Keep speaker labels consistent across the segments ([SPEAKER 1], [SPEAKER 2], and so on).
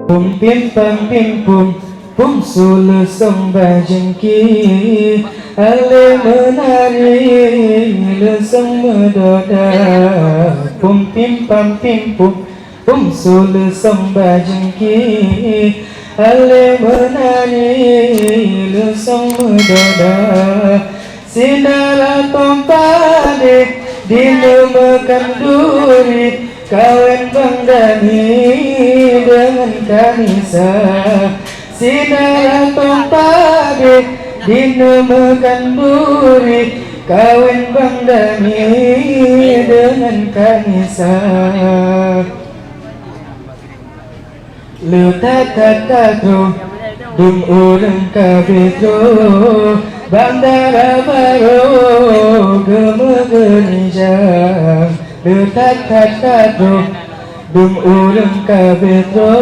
[SPEAKER 1] Pum pim pam pim pum sulu sembah jengki ale menari leseng medoda. Pum pim pam pim pum sulu sembah jengki ale menari leseng medoda. Sinara tompade dinamakan duri kawan Bang Dani dengan Kanisa. Sinara tompade dinamakan duri kawan Bang Dani dengan Kanisa. Letak-takro dum urang kabetro bandara baru gemegenjang. Letak-takro dum urang kabetro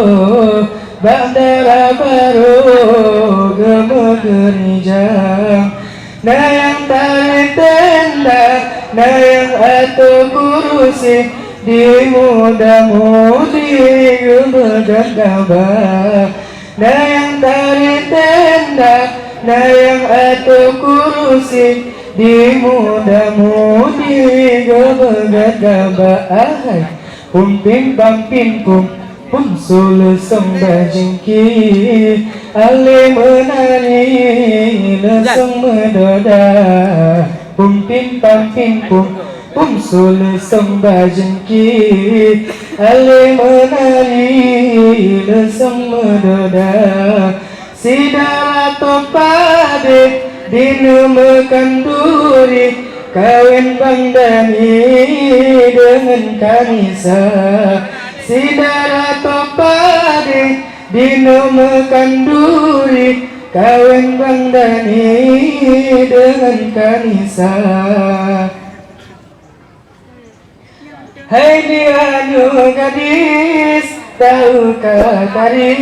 [SPEAKER 1] bandara baru gemegenjang. Nayang tarik tenda nayang atau kurusi di muda-mudi gemegang gabah. Nayang tarik tenda nayang atau kurusi di muda-mudi gemegang gabah. Pum pim pam pim pum sulu sembah jengki ale menari leseng medoda. Pum pim pam pim pum sulu sembah jengki ale menari leseng medoda. Sidara tompade dinamakan duri kawan Bang Dani dengan Kanisa. Sidara tompade dinamakan duri kawan Bang Dani dengan Kanisa. Hai dia gadis tahukah tari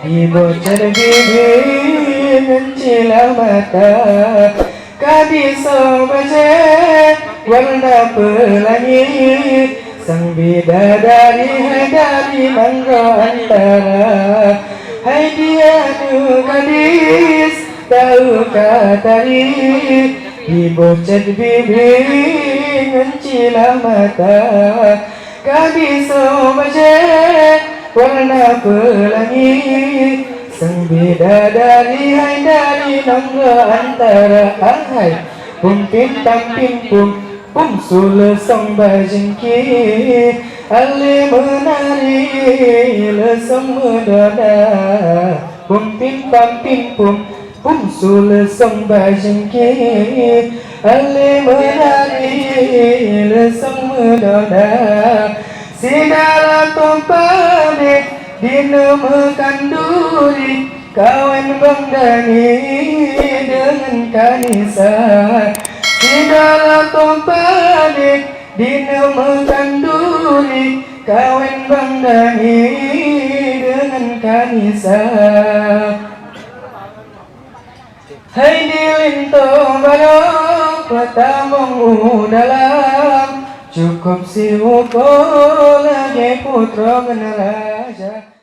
[SPEAKER 1] di bocor bibir mencilah mata. Gadis sobaje warna pelangi sang bidadari dari mangga antara. Hai dia gadis tahukah tari di bocor bibir mencilah mata. Gadis sobaje warna pelangi sang bidadari dari mangga antara. Pum pim pam pim pum sulu sembah jengki ale menari leseng medoda. Pum pim pam pim pum sulu sembah jengki ale menari leseng medoda. Sinara tompade dinamakan duri kawan Bang Dani dengan Kanisa. Sinara tompade dinamakan duri kawan Bang Dani dengan Kanisa. Hai di lintong barok petamong dalam cukup si uko lagi putra raja.